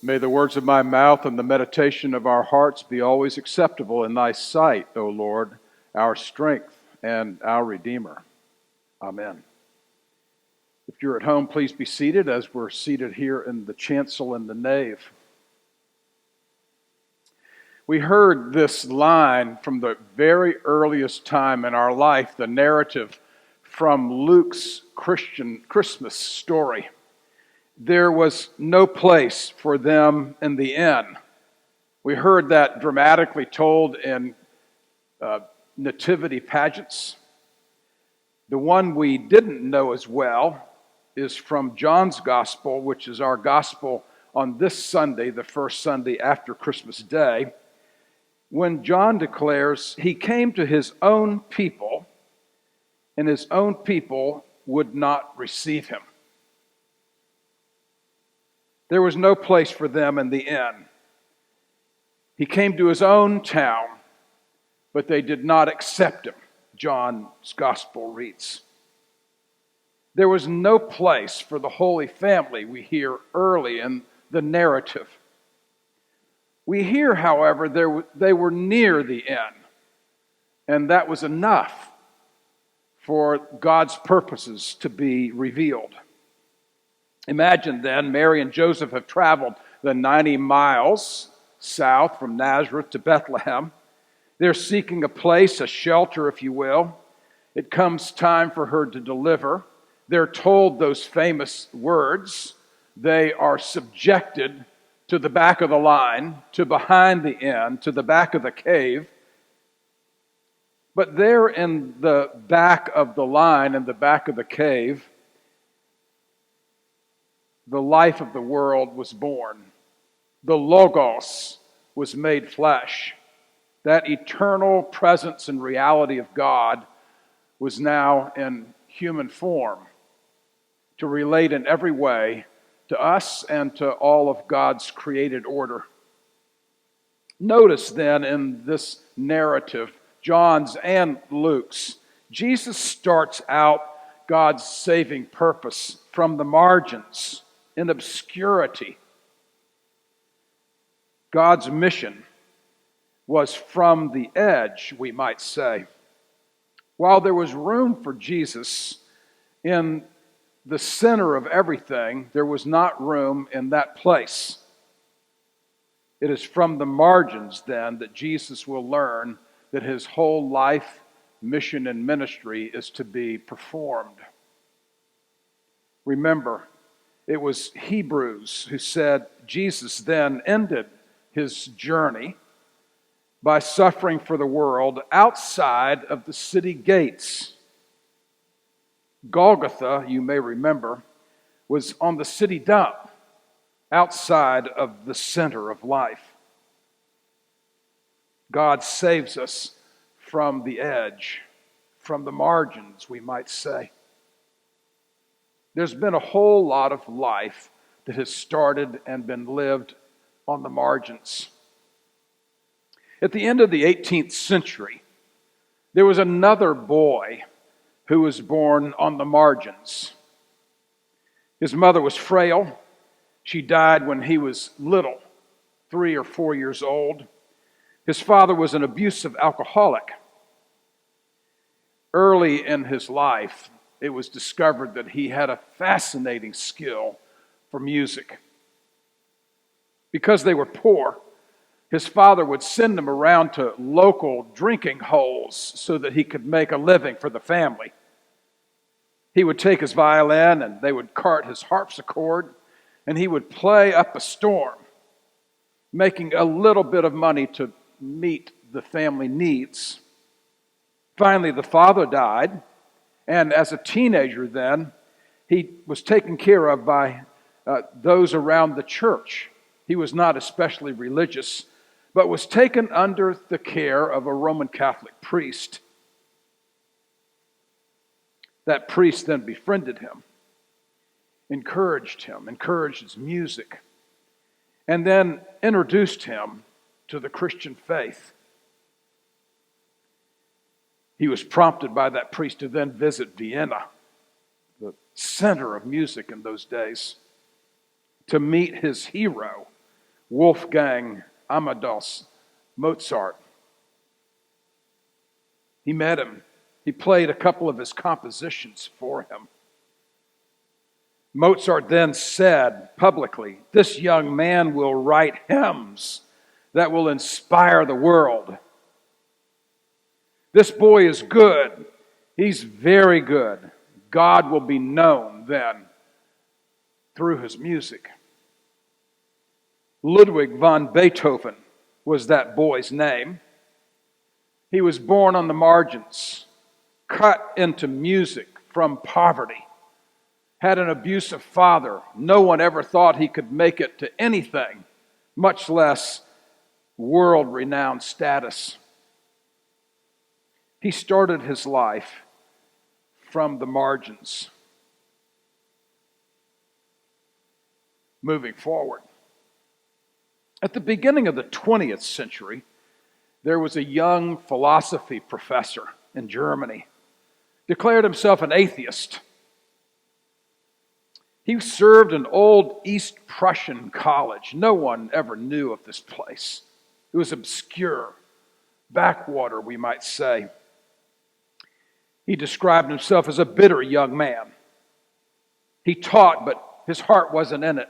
May the words of my mouth and the meditation of our hearts be always acceptable in thy sight, O Lord, our strength and our Redeemer. Amen. If you're at home, please be seated as we're seated here in the chancel and the nave. We heard this line from the very earliest time in our life, the narrative from Luke's Christmas story. There was no place for them in the inn. We heard that dramatically told in nativity pageants. The one we didn't know as well is from John's Gospel, which is our Gospel on this Sunday, the first Sunday after Christmas Day, when John declares he came to his own people, and his own people would not receive him. There was no place for them in the inn. He came to his own town, but they did not accept him, John's Gospel reads. There was no place for the Holy Family, we hear early in the narrative. We hear, however, they were near the inn, and that was enough for God's purposes to be revealed. Imagine then, Mary and Joseph have traveled the 90 miles south from Nazareth to Bethlehem. They're seeking a place, a shelter, if you will. It comes time for her to deliver. They're told those famous words. They are subjected to the back of the line, to behind the inn, to the back of the cave. But there in the back of the line, in the back of the cave, the life of the world was born. The Logos was made flesh. That eternal presence and reality of God was now in human form to relate in every way to us and to all of God's created order. Notice then in this narrative, John's and Luke's, Jesus starts out God's saving purpose from the margins, in obscurity. God's mission was from the edge, we might say. While there was room for Jesus in the center of everything, there was not room in that place. It is from the margins, then, that Jesus will learn that his whole life, mission, and ministry is to be performed. Remember, it was Hebrews who said Jesus then ended his journey by suffering for the world outside of the city gates. Golgotha, you may remember, was on the city dump, outside of the center of life. God saves us from the edge, from the margins, we might say. There's been a whole lot of life that has started and been lived on the margins. At the end of the 18th century, there was another boy who was born on the margins. His mother was frail. She died when he was little, 3 or 4 years old. His father was an abusive alcoholic. Early in his life, it was discovered that he had a fascinating skill for music. Because they were poor, his father would send him around to local drinking holes so that he could make a living for the family. He would take his violin and they would cart his harpsichord, and he would play up a storm, making a little bit of money to meet the family needs. Finally, the father died, and as a teenager then, he was taken care of by those around the church. He was not especially religious, but was taken under the care of a Roman Catholic priest. That priest then befriended him, encouraged his music, and then introduced him to the Christian faith. He was prompted by that priest to then visit Vienna, the center of music in those days, to meet his hero, Wolfgang Amadeus Mozart. He met him. He played a couple of his compositions for him. Mozart then said publicly, "This young man will write hymns that will inspire the world. This boy is good. He's very good. God will be known then through his music." Ludwig von Beethoven was that boy's name. He was born on the margins, cut into music from poverty, had an abusive father. No one ever thought he could make it to anything, much less world-renowned status. He started his life from the margins, moving forward. At the beginning of the 20th century, there was a young philosophy professor in Germany, declared himself an atheist. He served an old East Prussian college. No one ever knew of this place. It was obscure, backwater, we might say. He described himself as a bitter young man. He taught, but his heart wasn't in it.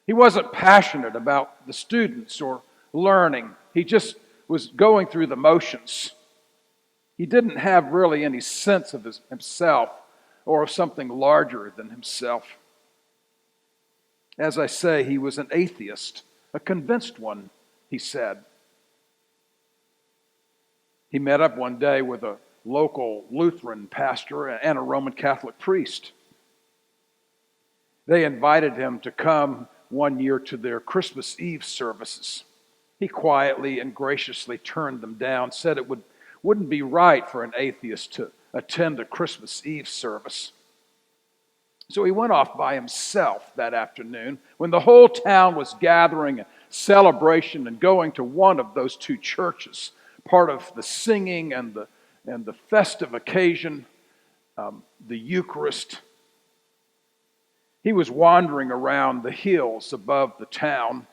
He wasn't passionate about the students or learning. He just was going through the motions. He didn't have really any sense of himself or of something larger than himself. As I say, he was an atheist, a convinced one, he said. He met up one day with a local Lutheran pastor and a Roman Catholic priest. They invited him to come one year to their Christmas Eve services. He quietly and graciously turned them down, said it wouldn't be right for an atheist to attend a Christmas Eve service. So he went off by himself that afternoon when the whole town was gathering a celebration and going to one of those two churches, part of the singing and the festive occasion, the Eucharist. He was wandering around the hills above the town,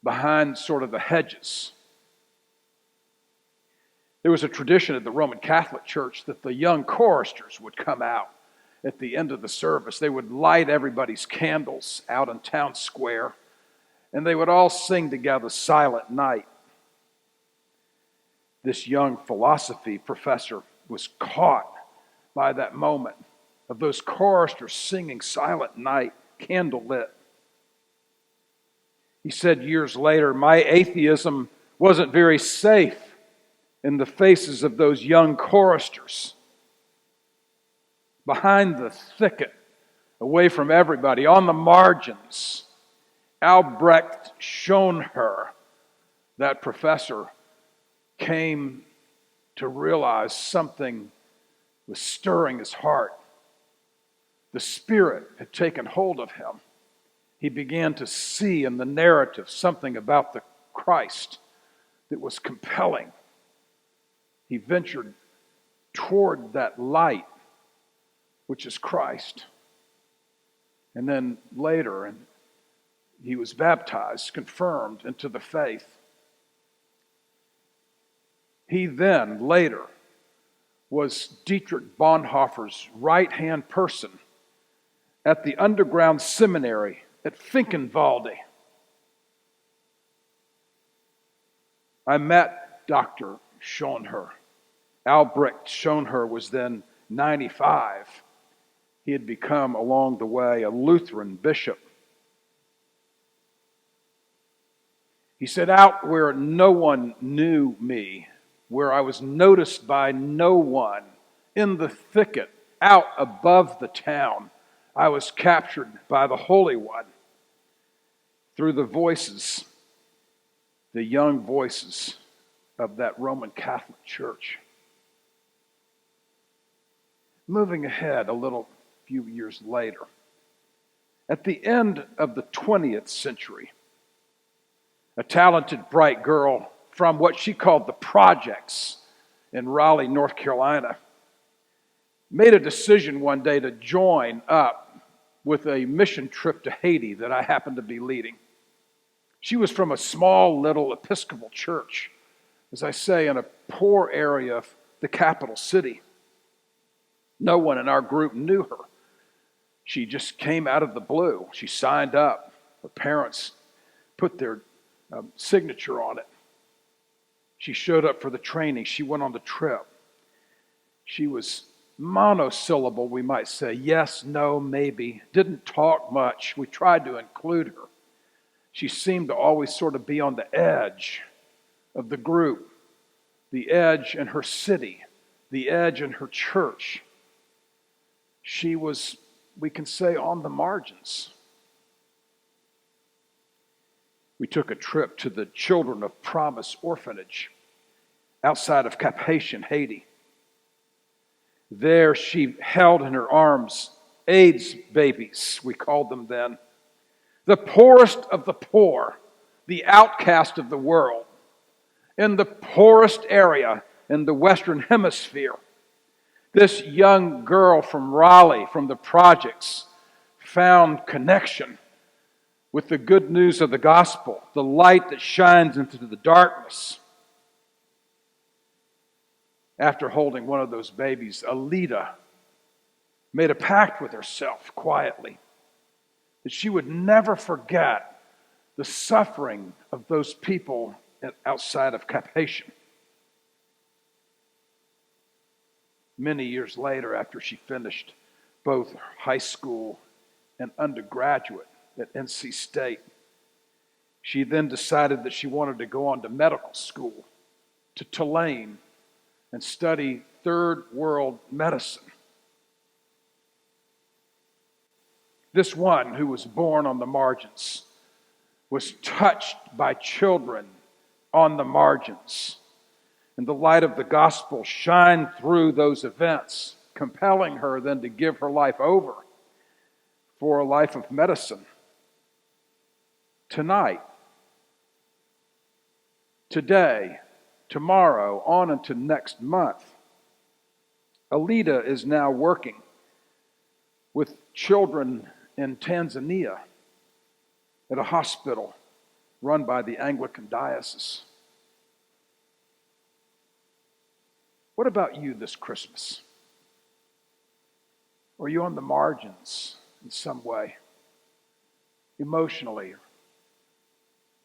behind sort of the hedges. There was a tradition at the Roman Catholic Church that the young choristers would come out at the end of the service. They would light everybody's candles out in town square, and they would all sing together Silent Night. This young philosophy professor was caught by that moment of those choristers singing Silent Night, candlelit. He said years later, "My atheism wasn't very safe in the faces of those young choristers. Behind the thicket, away from everybody, on the margins, Albrecht Schonherr, that professor, came to realize something was stirring his heart. The Spirit had taken hold of him. He began to see in the narrative something about the Christ that was compelling. He ventured toward that light, which is Christ. And then later, he was baptized, confirmed into the faith. He then, later, was Dietrich Bonhoeffer's right-hand person at the underground seminary at Finkenwalde. I met Dr. Schonherr. Albrecht Schonherr was then 95. He had become, along the way, a Lutheran bishop. He said, out where no one knew me, where I was noticed by no one, in the thicket, out above the town, I was captured by the Holy One through the voices, the young voices of that Roman Catholic Church. Moving ahead a few years later, at the end of the 20th century, a talented, bright girl from what she called the projects in Raleigh, North Carolina, made a decision one day to join up with a mission trip to Haiti that I happened to be leading. She was from a small little Episcopal church, as I say, in a poor area of the capital city. No one in our group knew her. She just came out of the blue. She signed up. Her parents put their signature on it. She showed up for the training. She went on the trip. She was monosyllable, we might say. Yes, no, maybe. Didn't talk much. We tried to include her. She seemed to always sort of be on the edge of the group, the edge in her city, the edge in her church. She was, we can say, on the margins. We took a trip to the Children of Promise orphanage outside of Cap-Haïtien, Haiti. There she held in her arms AIDS babies, we called them then, the poorest of the poor, the outcast of the world, in the poorest area in the Western Hemisphere. This young girl from Raleigh, from the projects, found connection with the good news of the gospel, the light that shines into the darkness. After holding one of those babies, Alida made a pact with herself quietly that she would never forget the suffering of those people outside of Cap-Haïtien. Many years later, after she finished both high school and undergraduate at NC State, she then decided that she wanted to go on to medical school to Tulane and study third world medicine. This one who was born on the margins was touched by children on the margins. And the light of the gospel shined through those events, compelling her then to give her life over for a life of medicine. Tonight, today, tomorrow, on into next month, Alida is now working with children in Tanzania at a hospital run by the Anglican Diocese. What about you this Christmas? Are you on the margins in some way? Emotionally,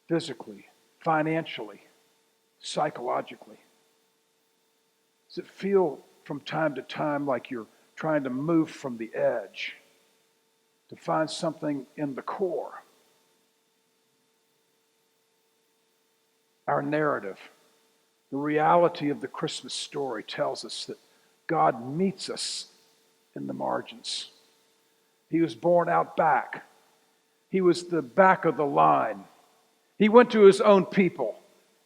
physically, financially, psychologically? Does it feel from time to time like you're trying to move from the edge to find something in the core? Our narrative, the reality of the Christmas story, tells us that God meets us in the margins. He was born out back. He was the back of the line. He went to his own people,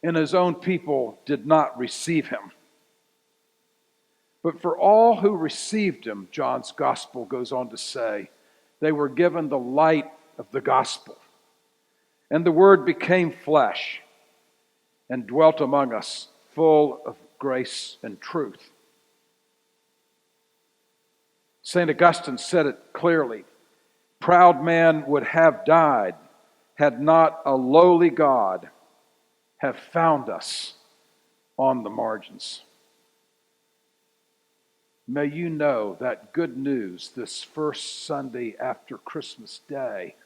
and his own people did not receive him. But for all who received him, John's gospel goes on to say, they were given the light of the gospel. And the Word became flesh and dwelt among us, full of grace and truth. St. Augustine said it clearly, proud man would have died had not a lowly God have found us on the margins. May you know that good news this first Sunday after Christmas Day,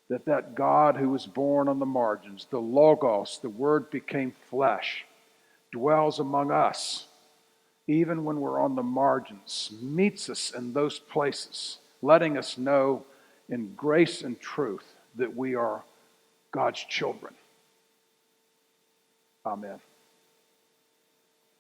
that God who was born on the margins, the Logos, the Word became flesh, dwells among us, even when we're on the margins, meets us in those places, letting us know in grace and truth that we are God's children. Amen.